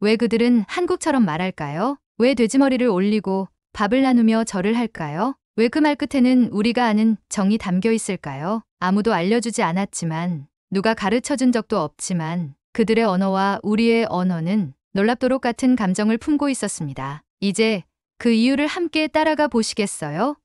왜 그들은 한국처럼 말할까요? 왜 돼지머리를 올리고 밥을 나누며 절을 할까요? 왜 그 말 끝에는 우리가 아는 정이 담겨 있을까요? 아무도 알려주지 않았지만, 누가 가르쳐준 적도 없지만 그들의 언어와 우리의 언어는 놀랍도록 같은 감정을 품고 있었습니다. 이제 그 이유를 함께 따라가 보시겠어요?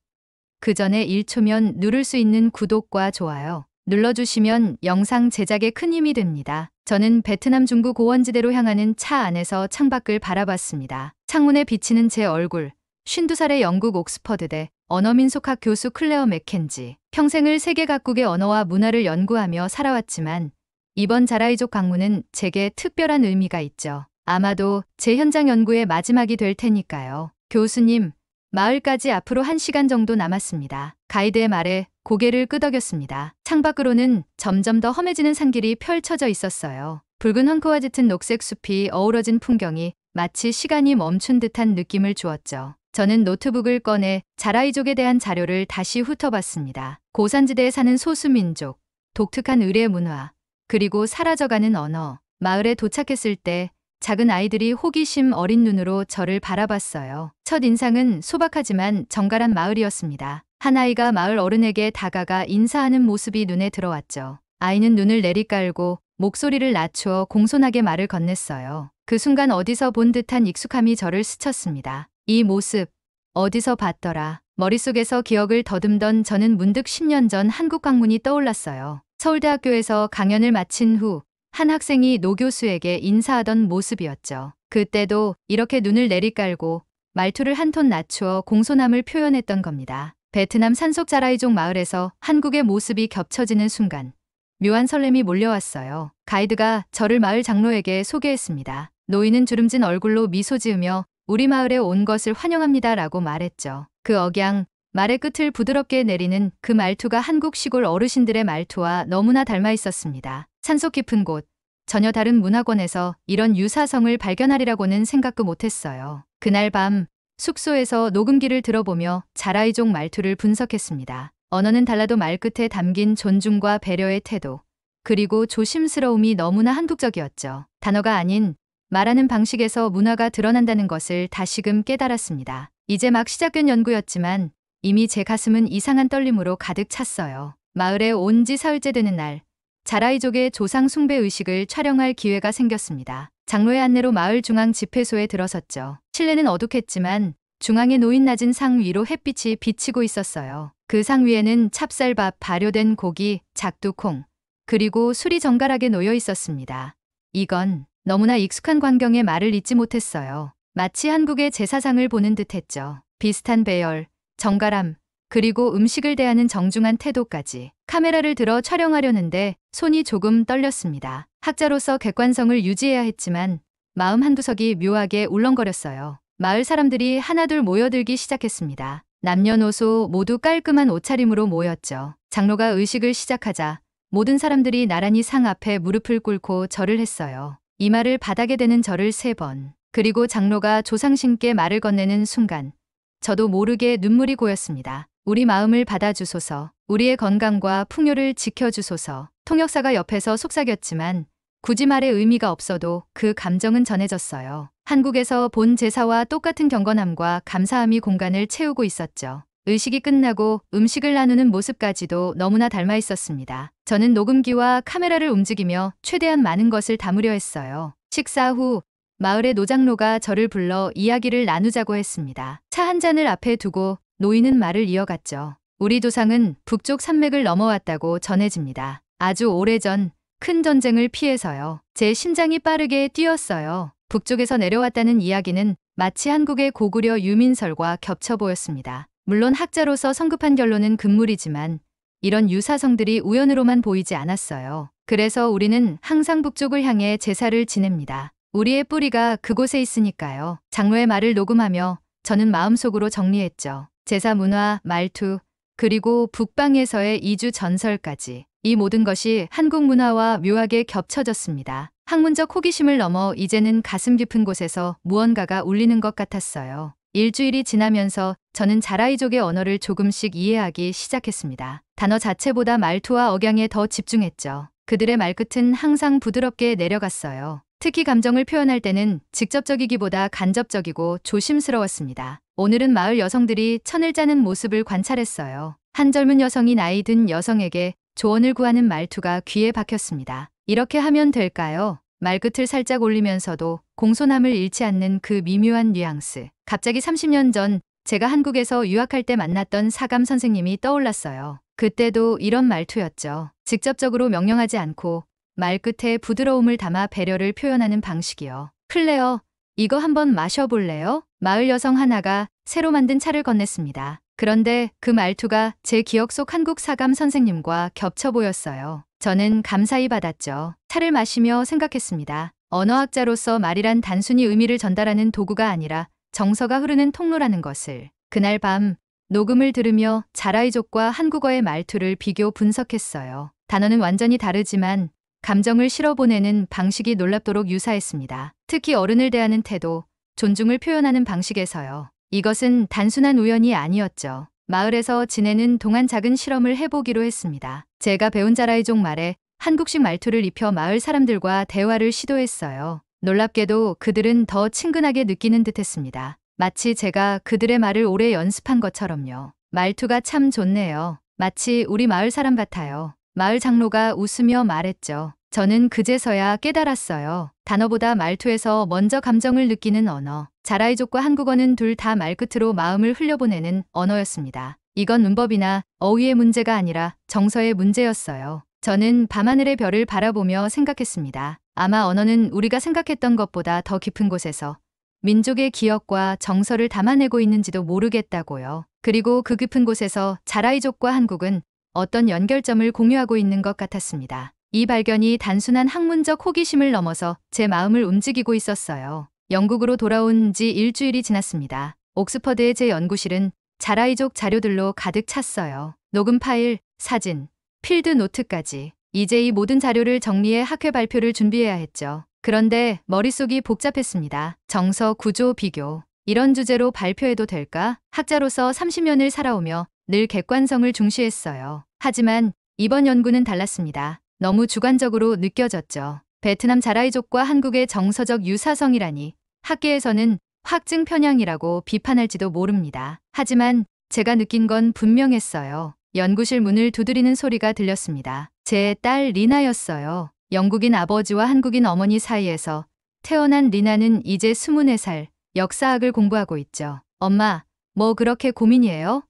그 전에 1초면 누를 수 있는 구독과 좋아요 눌러주시면 영상 제작에 큰 힘이 됩니다. 저는 베트남 중부 고원지대로 향하는 차 안에서 창밖을 바라봤습니다. 창문에 비치는 제 얼굴, 52살의 영국 옥스퍼드대 언어민속학 교수 클레어 맥켄지. 평생을 세계 각국의 언어와 문화를 연구하며 살아왔지만 이번 자라이족 방문은 제게 특별한 의미가 있죠. 아마도 제 현장 연구의 마지막이 될 테니까요. 교수님, 마을까지 앞으로 1시간 정도 남았습니다. 가이드의 말에 고개를 끄덕였습니다. 창밖으로는 점점 더 험해지는 산길이 펼쳐져 있었어요. 붉은 황토와 짙은 녹색 숲이 어우러진 풍경이 마치 시간이 멈춘 듯한 느낌을 주었죠. 저는 노트북을 꺼내 자라이족에 대한 자료를 다시 훑어봤습니다. 고산지대에 사는 소수민족, 독특한 의례 문화, 그리고 사라져가는 언어. 마을에 도착했을 때 작은 아이들이 호기심 어린 눈으로 저를 바라봤어요. 첫 인상은 소박하지만 정갈한 마을이었습니다. 한 아이가 마을 어른에게 다가가 인사하는 모습이 눈에 들어왔죠. 아이는 눈을 내리깔고 목소리를 낮추어 공손하게 말을 건넸어요. 그 순간 어디서 본 듯한 익숙함이 저를 스쳤습니다. 이 모습, 어디서 봤더라. 머릿속에서 기억을 더듬던 저는 문득 10년 전 한국 방문이 떠올랐어요. 서울대학교에서 강연을 마친 후 한 학생이 노 교수에게 인사하던 모습이었죠. 그때도 이렇게 눈을 내리깔고 말투를 한 톤 낮추어 공손함을 표현했던 겁니다. 베트남 산속 자라이족 마을에서 한국의 모습이 겹쳐지는 순간 묘한 설렘이 몰려왔어요. 가이드가 저를 마을 장로에게 소개했습니다. 노인은 주름진 얼굴로 미소 지으며 우리 마을에 온 것을 환영합니다 라고 말했죠. 그 억양, 말의 끝을 부드럽게 내리는 그 말투가 한국 시골 어르신들의 말투와 너무나 닮아 있었습니다. 산속 깊은 곳, 전혀 다른 문화권에서 이런 유사성을 발견하리라고는 생각도 못했어요. 그날 밤 숙소에서 녹음기를 들어보며 자라이족 말투를 분석했습니다. 언어는 달라도 말끝에 담긴 존중과 배려의 태도, 그리고 조심스러움이 너무나 한국적이었죠. 단어가 아닌 말하는 방식에서 문화가 드러난다는 것을 다시금 깨달았습니다. 이제 막 시작된 연구였지만 이미 제 가슴은 이상한 떨림으로 가득 찼어요. 마을에 온 지 사흘째 되는 날, 자라이족의 조상 숭배 의식을 촬영할 기회가 생겼습니다. 장로의 안내로 마을 중앙 집회소에 들어섰죠. 실내는 어둑했지만 중앙에 놓인 낮은 상 위로 햇빛이 비치고 있었어요. 그 상 위에는 찹쌀밥, 발효된 고기, 작두콩, 그리고 술이 정갈하게 놓여 있었습니다. 이건 너무나 익숙한 광경에 말을 잇지 못했어요. 마치 한국의 제사상을 보는 듯했죠. 비슷한 배열, 정갈함, 그리고 음식을 대하는 정중한 태도까지. 카메라를 들어 촬영하려는데 손이 조금 떨렸습니다. 학자로서 객관성을 유지해야 했지만 마음 한구석이 묘하게 울렁거렸어요. 마을 사람들이 하나둘 모여들기 시작했습니다. 남녀노소 모두 깔끔한 옷차림으로 모였죠. 장로가 의식을 시작하자 모든 사람들이 나란히 상 앞에 무릎을 꿇고 절을 했어요. 이마를 바닥에 대는 절을 3번. 그리고 장로가 조상신께 말을 건네는 순간 저도 모르게 눈물이 고였습니다. 우리 마음을 받아주소서, 우리의 건강과 풍요를 지켜주소서. 통역사가 옆에서 속삭였지만 굳이 말의 의미가 없어도 그 감정은 전해졌어요. 한국에서 본 제사와 똑같은 경건함과 감사함이 공간을 채우고 있었죠. 의식이 끝나고 음식을 나누는 모습까지도 너무나 닮아 있었습니다. 저는 녹음기와 카메라를 움직이며 최대한 많은 것을 담으려 했어요. 식사 후 마을의 노장로가 저를 불러 이야기를 나누자고 했습니다. 차 한 잔을 앞에 두고 노인은 말을 이어갔죠. 우리 조상은 북쪽 산맥을 넘어왔다고 전해집니다. 아주 오래전 큰 전쟁을 피해서요. 제 심장이 빠르게 뛰었어요. 북쪽에서 내려왔다는 이야기는 마치 한국의 고구려 유민설과 겹쳐 보였습니다. 물론 학자로서 성급한 결론은 금물이지만 이런 유사성들이 우연으로만 보이지 않았어요. 그래서 우리는 항상 북쪽을 향해 제사를 지냅니다. 우리의 뿌리가 그곳에 있으니까요. 장로의 말을 녹음하며 저는 마음속으로 정리했죠. 제사 문화, 말투, 그리고 북방에서의 이주 전설까지. 이 모든 것이 한국 문화와 묘하게 겹쳐졌습니다. 학문적 호기심을 넘어 이제는 가슴 깊은 곳에서 무언가가 울리는 것 같았어요. 일주일이 지나면서 저는 자라이족의 언어를 조금씩 이해하기 시작했습니다. 단어 자체보다 말투와 억양에 더 집중했죠. 그들의 말끝은 항상 부드럽게 내려갔어요. 특히 감정을 표현할 때는 직접적이기보다 간접적이고 조심스러웠습니다. 오늘은 마을 여성들이 천을 짜는 모습을 관찰했어요. 한 젊은 여성이 나이 든 여성에게 조언을 구하는 말투가 귀에 박혔습니다. 이렇게 하면 될까요? 말끝을 살짝 올리면서도 공손함을 잃지 않는 그 미묘한 뉘앙스. 갑자기 30년 전 제가 한국에서 유학할 때 만났던 사감 선생님이 떠올랐어요. 그때도 이런 말투였죠. 직접적으로 명령하지 않고 말끝에 부드러움을 담아 배려를 표현하는 방식이요. 클레어, 이거 한번 마셔볼래요? 마을 여성 하나가 새로 만든 차를 건넸습니다. 그런데 그 말투가 제 기억 속 한국 사감 선생님과 겹쳐 보였어요. 저는 감사히 받았죠. 차를 마시며 생각했습니다. 언어학자로서 말이란 단순히 의미를 전달하는 도구가 아니라 정서가 흐르는 통로라는 것을. 그날 밤 녹음을 들으며 자라이족과 한국어의 말투를 비교 분석했어요. 단어는 완전히 다르지만 감정을 실어보내는 방식이 놀랍도록 유사했습니다. 특히 어른을 대하는 태도, 존중을 표현하는 방식에서요. 이것은 단순한 우연이 아니었죠. 마을에서 지내는 동안 작은 실험을 해보기로 했습니다. 제가 배운 자라이족 말에 한국식 말투를 입혀 마을 사람들과 대화를 시도했어요. 놀랍게도 그들은 더 친근하게 느끼는 듯했습니다. 마치 제가 그들의 말을 오래 연습한 것처럼요. 말투가 참 좋네요. 마치 우리 마을 사람 같아요. 마을 장로가 웃으며 말했죠. 저는 그제서야 깨달았어요. 단어보다 말투에서 먼저 감정을 느끼는 언어. 자라이족과 한국어는 둘 다 말끝으로 마음을 흘려보내는 언어였습니다. 이건 문법이나 어휘의 문제가 아니라 정서의 문제였어요. 저는 밤하늘의 별을 바라보며 생각했습니다. 아마 언어는 우리가 생각했던 것보다 더 깊은 곳에서 민족의 기억과 정서를 담아내고 있는지도 모르겠다고요. 그리고 그 깊은 곳에서 자라이족과 한국은 어떤 연결점을 공유하고 있는 것 같았습니다. 이 발견이 단순한 학문적 호기심을 넘어서 제 마음을 움직이고 있었어요. 영국으로 돌아온 지 일주일이 지났습니다. 옥스퍼드의 제 연구실은 자라이족 자료들로 가득 찼어요. 녹음 파일, 사진, 필드 노트까지. 이제 이 모든 자료를 정리해 학회 발표를 준비해야 했죠. 그런데 머릿속이 복잡했습니다. 정서, 구조, 비교. 이런 주제로 발표해도 될까? 학자로서 30년을 살아오며 늘 객관성을 중시했어요. 하지만 이번 연구는 달랐습니다. 너무 주관적으로 느껴졌죠. 베트남 자라이족과 한국의 정서적 유사성이라니 학계에서는 확증 편향이라고 비판할지도 모릅니다. 하지만 제가 느낀 건 분명했어요. 연구실 문을 두드리는 소리가 들렸습니다. 제 딸 리나였어요. 영국인 아버지와 한국인 어머니 사이에서 태어난 리나는 이제 24살, 역사학을 공부하고 있죠. 엄마, 뭐 그렇게 고민이에요?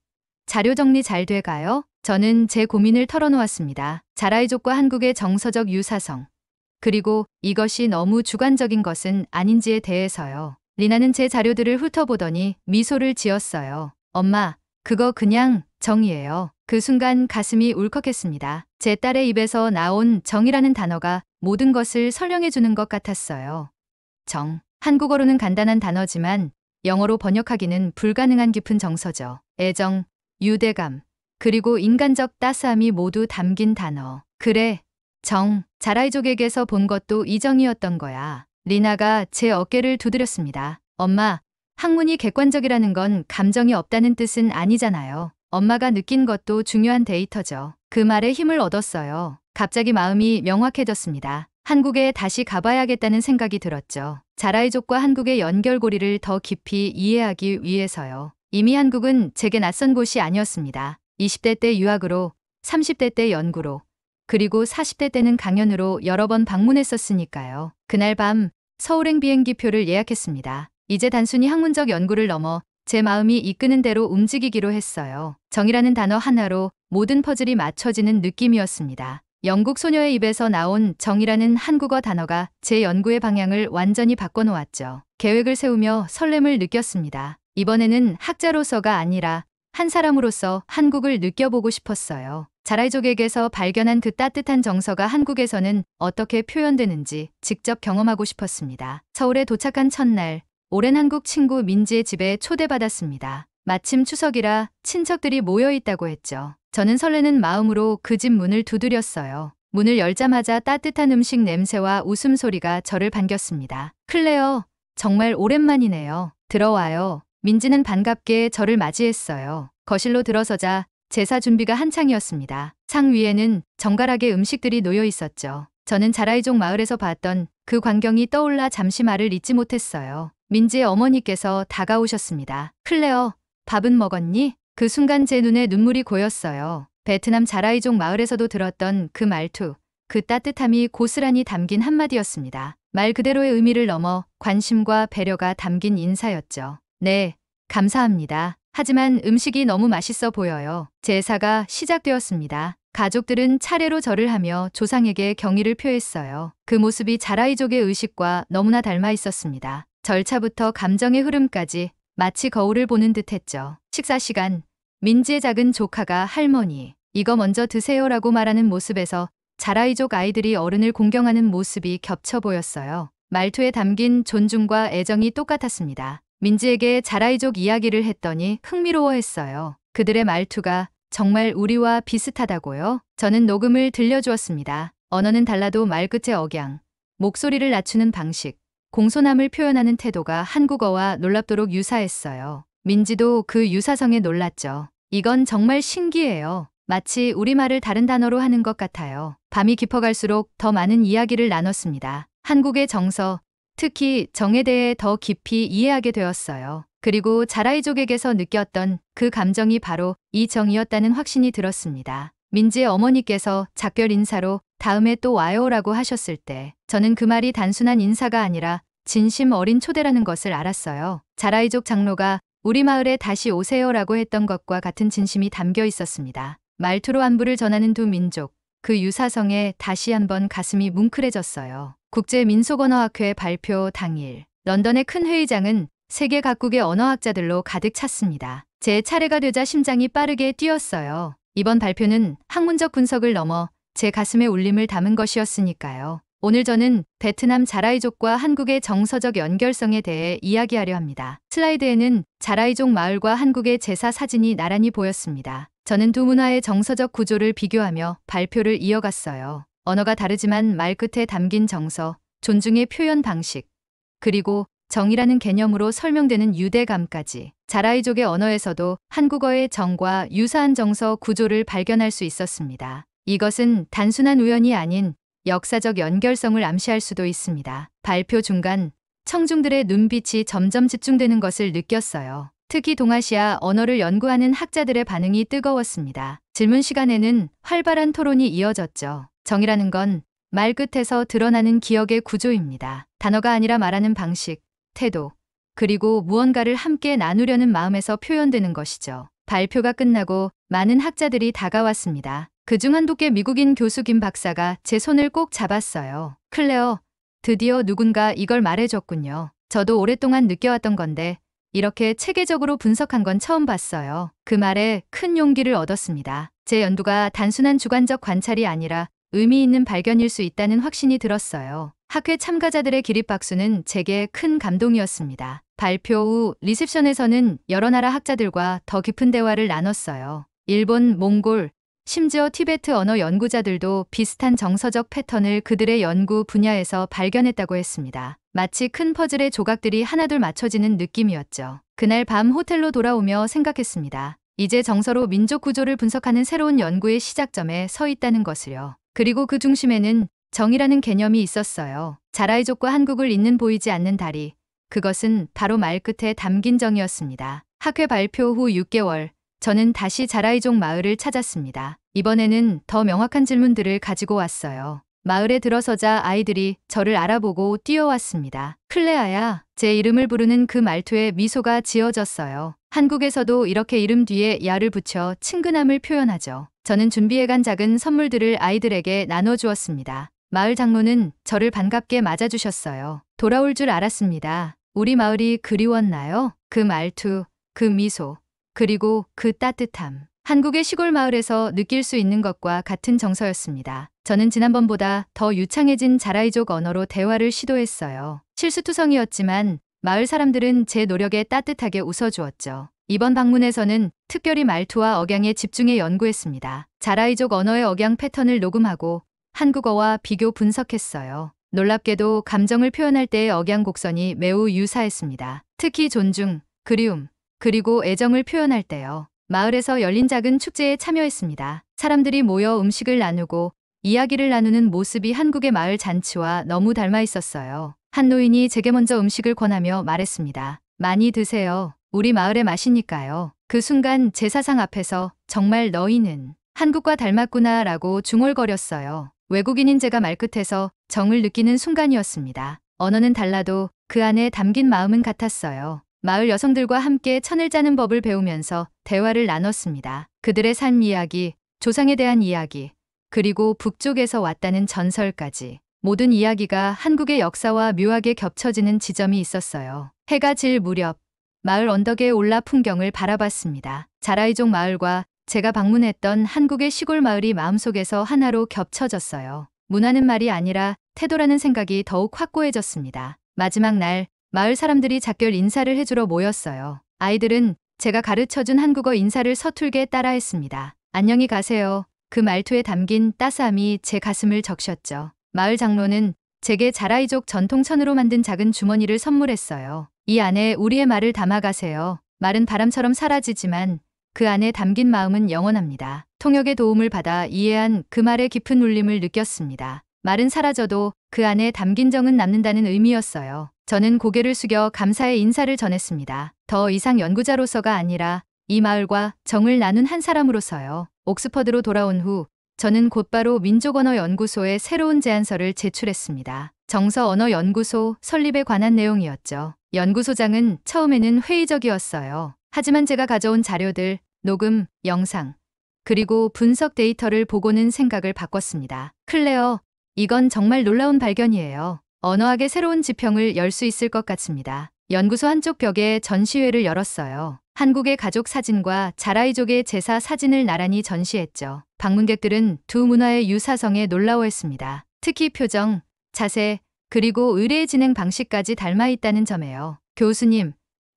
자료 정리 잘 돼가요? 저는 제 고민을 털어놓았습니다. 자라이족과 한국의 정서적 유사성. 그리고 이것이 너무 주관적인 것은 아닌지에 대해서요. 리나는 제 자료들을 훑어보더니 미소를 지었어요. 엄마, 그거 그냥 정이에요. 그 순간 가슴이 울컥했습니다. 제 딸의 입에서 나온 정이라는 단어가 모든 것을 설명해주는 것 같았어요. 정. 한국어로는 간단한 단어지만 영어로 번역하기는 불가능한 깊은 정서죠. 애정, 유대감, 그리고 인간적 따스함이 모두 담긴 단어. 그래, 정. 자라이족에게서 본 것도 이 정이었던 거야. 리나가 제 어깨를 두드렸습니다. 엄마, 학문이 객관적이라는 건 감정이 없다는 뜻은 아니잖아요. 엄마가 느낀 것도 중요한 데이터죠. 그 말에 힘을 얻었어요. 갑자기 마음이 명확해졌습니다. 한국에 다시 가봐야겠다는 생각이 들었죠. 자라이족과 한국의 연결고리를 더 깊이 이해하기 위해서요. 이미 한국은 제게 낯선 곳이 아니었습니다. 20대 때 유학으로, 30대 때 연구로, 그리고 40대 때는 강연으로 여러 번 방문했었으니까요. 그날 밤 서울행 비행기표를 예약했습니다. 이제 단순히 학문적 연구를 넘어 제 마음이 이끄는 대로 움직이기로 했어요. 정이라는 단어 하나로 모든 퍼즐이 맞춰지는 느낌이었습니다. 영국 소녀의 입에서 나온 정이라는 한국어 단어가 제 연구의 방향을 완전히 바꿔놓았죠. 계획을 세우며 설렘을 느꼈습니다. 이번에는 학자로서가 아니라 한 사람으로서 한국을 느껴보고 싶었어요. 자라이족에게서 발견한 그 따뜻한 정서가 한국에서는 어떻게 표현되는지 직접 경험하고 싶었습니다. 서울에 도착한 첫날, 오랜 한국 친구 민지의 집에 초대받았습니다. 마침 추석이라 친척들이 모여있다고 했죠. 저는 설레는 마음으로 그 집 문을 두드렸어요. 문을 열자마자 따뜻한 음식 냄새와 웃음소리가 저를 반겼습니다. 클레어, 정말 오랜만이네요. 들어와요. 민지는 반갑게 저를 맞이했어요. 거실로 들어서자 제사 준비가 한창이었습니다. 상 위에는 정갈하게 음식들이 놓여 있었죠. 저는 자라이족 마을에서 봤던 그 광경이 떠올라 잠시 말을 잇지 못했어요. 민지의 어머니께서 다가오셨습니다. 클레어, 밥은 먹었니? 그 순간 제 눈에 눈물이 고였어요. 베트남 자라이족 마을에서도 들었던 그 말투, 그 따뜻함이 고스란히 담긴 한마디였습니다. 말 그대로의 의미를 넘어 관심과 배려가 담긴 인사였죠. 네, 감사합니다. 하지만 음식이 너무 맛있어 보여요. 제사가 시작되었습니다. 가족들은 차례로 절을 하며 조상에게 경의를 표했어요. 그 모습이 자라이족의 의식과 너무나 닮아 있었습니다. 절차부터 감정의 흐름까지 마치 거울을 보는 듯했죠. 식사 시간, 민지의 작은 조카가 할머니, 이거 먼저 드세요라고 말하는 모습에서 자라이족 아이들이 어른을 공경하는 모습이 겹쳐 보였어요. 말투에 담긴 존중과 애정이 똑같았습니다. 민지에게 자라이족 이야기를 했더니 흥미로워했어요. 그들의 말투가 정말 우리와 비슷하다고요? 저는 녹음을 들려주었습니다. 언어는 달라도 말끝의 억양, 목소리를 낮추는 방식, 공손함을 표현하는 태도가 한국어와 놀랍도록 유사했어요. 민지도 그 유사성에 놀랐죠. 이건 정말 신기해요. 마치 우리말을 다른 단어로 하는 것 같아요. 밤이 깊어갈수록 더 많은 이야기를 나눴습니다. 한국의 정서, 특히 정에 대해 더 깊이 이해하게 되었어요. 그리고 자라이족에게서 느꼈던 그 감정이 바로 이 정이었다는 확신이 들었습니다. 민지의 어머니께서 작별 인사로 다음에 또 와요라고 하셨을 때 저는 그 말이 단순한 인사가 아니라 진심 어린 초대라는 것을 알았어요. 자라이족 장로가 우리 마을에 다시 오세요라고 했던 것과 같은 진심이 담겨 있었습니다. 말투로 안부를 전하는 두 민족, 그 유사성에 다시 한번 가슴이 뭉클해졌어요. 국제민속언어학회 발표 당일, 런던의 큰 회의장은 세계 각국의 언어학자들로 가득 찼습니다. 제 차례가 되자 심장이 빠르게 뛰었어요. 이번 발표는 학문적 분석을 넘어 제 가슴의 울림을 담은 것이었으니까요. 오늘 저는 베트남 자라이족과 한국의 정서적 연결성에 대해 이야기하려 합니다. 슬라이드에는 자라이족 마을과 한국의 제사 사진이 나란히 보였습니다. 저는 두 문화의 정서적 구조를 비교하며 발표를 이어갔어요. 언어가 다르지만 말끝에 담긴 정서, 존중의 표현 방식, 그리고 정이라는 개념으로 설명되는 유대감까지 자라이족의 언어에서도 한국어의 정과 유사한 정서 구조를 발견할 수 있었습니다. 이것은 단순한 우연이 아닌 역사적 연결성을 암시할 수도 있습니다. 발표 중간 청중들의 눈빛이 점점 집중되는 것을 느꼈어요. 특히 동아시아 언어를 연구하는 학자들의 반응이 뜨거웠습니다. 질문 시간에는 활발한 토론이 이어졌죠. 정이라는 건 말끝에서 드러나는 기억의 구조입니다. 단어가 아니라 말하는 방식, 태도, 그리고 무언가를 함께 나누려는 마음에서 표현되는 것이죠. 발표가 끝나고 많은 학자들이 다가왔습니다. 그중 한독계 미국인 교수 김 박사가 제 손을 꼭 잡았어요. 클레어, 드디어 누군가 이걸 말해줬군요. 저도 오랫동안 느껴왔던 건데 이렇게 체계적으로 분석한 건 처음 봤어요. 그 말에 큰 용기를 얻었습니다. 제 연구가 단순한 주관적 관찰이 아니라 의미 있는 발견일 수 있다는 확신이 들었어요. 학회 참가자들의 기립박수는 제게 큰 감동이었습니다. 발표 후 리셉션에서는 여러 나라 학자들과 더 깊은 대화를 나눴어요. 일본, 몽골, 심지어 티베트 언어 연구자들도 비슷한 정서적 패턴을 그들의 연구 분야에서 발견했다고 했습니다. 마치 큰 퍼즐의 조각들이 하나둘 맞춰지는 느낌이었죠. 그날 밤 호텔로 돌아오며 생각했습니다. 이제 정서로 민족 구조를 분석하는 새로운 연구의 시작점에 서 있다는 것을요. 그리고 그 중심에는 정이라는 개념이 있었어요. 자라이족과 한국을 잇는 보이지 않는 다리. 그것은 바로 말끝에 담긴 정이었습니다. 학회 발표 후 6개월, 저는 다시 자라이족 마을을 찾았습니다. 이번에는 더 명확한 질문들을 가지고 왔어요. 마을에 들어서자 아이들이 저를 알아보고 뛰어왔습니다. 클레아야, 제 이름을 부르는 그 말투에 미소가 지어졌어요. 한국에서도 이렇게 이름 뒤에 야를 붙여 친근함을 표현하죠. 저는 준비해간 작은 선물들을 아이들에게 나눠주었습니다. 마을 장로는 저를 반갑게 맞아주셨어요. 돌아올 줄 알았습니다. 우리 마을이 그리웠나요? 그 말투, 그 미소, 그리고 그 따뜻함. 한국의 시골 마을에서 느낄 수 있는 것과 같은 정서였습니다. 저는 지난번보다 더 유창해진 자라이족 언어로 대화를 시도했어요. 실수투성이었지만 마을 사람들은 제 노력에 따뜻하게 웃어주었죠. 이번 방문에서는 특별히 말투와 억양에 집중해 연구했습니다. 자라이족 언어의 억양 패턴을 녹음하고 한국어와 비교 분석했어요. 놀랍게도 감정을 표현할 때의 억양 곡선이 매우 유사했습니다. 특히 존중, 그리움, 그리고 애정을 표현할 때요. 마을에서 열린 작은 축제에 참여했습니다. 사람들이 모여 음식을 나누고 이야기를 나누는 모습이 한국의 마을 잔치와 너무 닮아 있었어요. 한 노인이 제게 먼저 음식을 권하며 말했습니다. 많이 드세요. 우리 마을의 맛이니까요. 그 순간 제 사상 앞에서 정말 너희는 한국과 닮았구나 라고 중얼거렸어요. 외국인인 제가 말끝에서 정을 느끼는 순간이었습니다. 언어는 달라도 그 안에 담긴 마음은 같았어요. 마을 여성들과 함께 천을 짜는 법을 배우면서 대화를 나눴습니다. 그들의 삶 이야기, 조상에 대한 이야기, 그리고 북쪽에서 왔다는 전설까지 모든 이야기가 한국의 역사와 묘하게 겹쳐지는 지점이 있었어요. 해가 질 무렵 마을 언덕에 올라 풍경을 바라봤습니다. 자라이족 마을과 제가 방문했던 한국의 시골 마을이 마음속에서 하나로 겹쳐졌어요. 문화는 말이 아니라 태도라는 생각이 더욱 확고해졌습니다. 마지막 날 마을 사람들이 작별 인사를 해주러 모였어요. 아이들은 제가 가르쳐준 한국어 인사를 서툴게 따라했습니다. 안녕히 가세요. 그 말투에 담긴 따스함이 제 가슴을 적셨죠. 마을 장로는 제게 자라이족 전통천으로 만든 작은 주머니를 선물했어요. 이 안에 우리의 말을 담아가세요. 말은 바람처럼 사라지지만 그 안에 담긴 마음은 영원합니다. 통역의 도움을 받아 이해한 그 말의 깊은 울림을 느꼈습니다. 말은 사라져도 그 안에 담긴 정은 남는다는 의미였어요. 저는 고개를 숙여 감사의 인사를 전했습니다. 더 이상 연구자로서가 아니라 이 마을과 정을 나눈 한 사람으로서요. 옥스퍼드로 돌아온 후 저는 곧바로 민족언어연구소에 새로운 제안서를 제출했습니다. 정서언어연구소 설립에 관한 내용이었죠. 연구소장은 처음에는 회의적이었어요. 하지만 제가 가져온 자료들, 녹음, 영상, 그리고 분석 데이터를 보고는 생각을 바꿨습니다. 클레어, 이건 정말 놀라운 발견이에요. 언어학의 새로운 지평을 열 수 있을 것 같습니다. 연구소 한쪽 벽에 전시회를 열었어요. 한국의 가족 사진과 자라이족의 제사 사진을 나란히 전시했죠. 방문객들은 두 문화의 유사성에 놀라워했습니다. 특히 표정, 자세, 그리고 의례의 진행 방식까지 닮아 있다는 점에요. 교수님,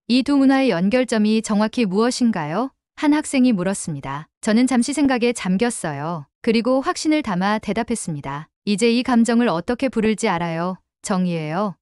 이 두 문화의 연결점이 정확히 무엇인가요? 한 학생이 물었습니다. 저는 잠시 생각에 잠겼어요. 그리고 확신을 담아 대답했습니다. 이제 이 감정을 어떻게 부를지 알아요. 정이에요.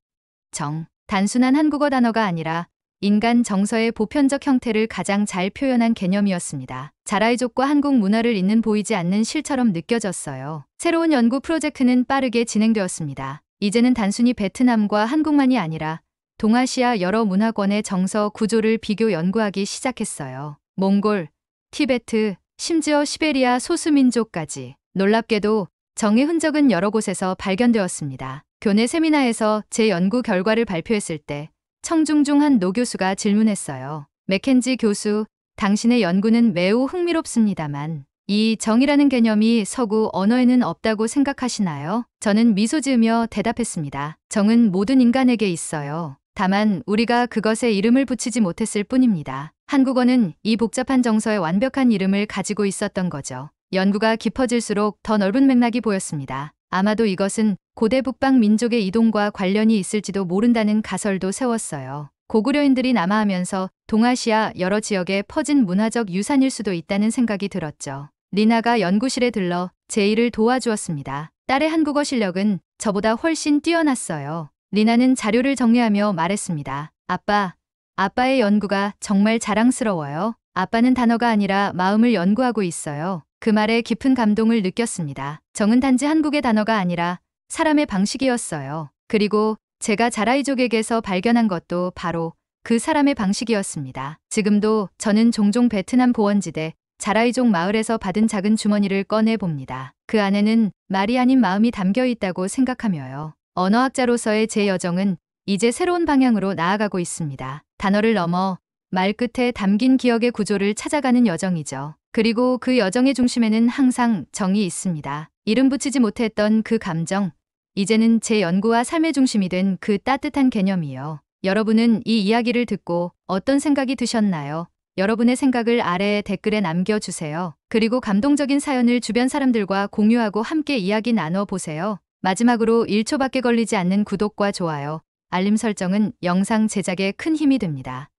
정. 단순한 한국어 단어가 아니라 인간 정서의 보편적 형태를 가장 잘 표현한 개념이었습니다. 자라이족과 한국 문화를 잇는 보이지 않는 실처럼 느껴졌어요. 새로운 연구 프로젝트는 빠르게 진행되었습니다. 이제는 단순히 베트남과 한국만이 아니라 동아시아 여러 문화권의 정서 구조를 비교 연구하기 시작했어요. 몽골, 티베트, 심지어 시베리아 소수민족까지. 놀랍게도 정의 흔적은 여러 곳에서 발견되었습니다. 교내 세미나에서 제 연구 결과를 발표했을 때 청중 중 한 노교수가 질문했어요. 맥켄지 교수, 당신의 연구는 매우 흥미롭습니다만 이 정이라는 개념이 서구 언어에는 없다고 생각하시나요? 저는 미소 지으며 대답했습니다. 정은 모든 인간에게 있어요. 다만 우리가 그것에 이름을 붙이지 못했을 뿐입니다. 한국어는 이 복잡한 정서의 완벽한 이름을 가지고 있었던 거죠. 연구가 깊어질수록 더 넓은 맥락이 보였습니다. 아마도 이것은 고대 북방 민족의 이동과 관련이 있을지도 모른다는 가설도 세웠어요. 고구려인들이 남하하면서 동아시아 여러 지역에 퍼진 문화적 유산일 수도 있다는 생각이 들었죠. 리나가 연구실에 들러 제 일을 도와주었습니다. 딸의 한국어 실력은 저보다 훨씬 뛰어났어요. 리나는 자료를 정리하며 말했습니다. 아빠의 연구가 정말 자랑스러워요. 아빠는 단어가 아니라 마음을 연구하고 있어요. 그 말에 깊은 감동을 느꼈습니다. 정은 단지 한국의 단어가 아니라 사람의 방식이었어요. 그리고 제가 자라이족에게서 발견한 것도 바로 그 사람의 방식이었습니다. 지금도 저는 종종 베트남 보원지대 자라이족 마을에서 받은 작은 주머니를 꺼내 봅니다. 그 안에는 말이 아닌 마음이 담겨 있다고 생각하며요. 언어학자로서의 제 여정은 이제 새로운 방향으로 나아가고 있습니다. 단어를 넘어 말끝에 담긴 기억의 구조를 찾아가는 여정이죠. 그리고 그 여정의 중심에는 항상 정이 있습니다. 이름 붙이지 못했던 그 감정, 이제는 제 연구와 삶의 중심이 된 그 따뜻한 개념이요. 여러분은 이 이야기를 듣고 어떤 생각이 드셨나요? 여러분의 생각을 아래 댓글에 남겨주세요. 그리고 감동적인 사연을 주변 사람들과 공유하고 함께 이야기 나눠보세요. 마지막으로 1초밖에 걸리지 않는 구독과 좋아요, 알림 설정은 영상 제작에 큰 힘이 됩니다.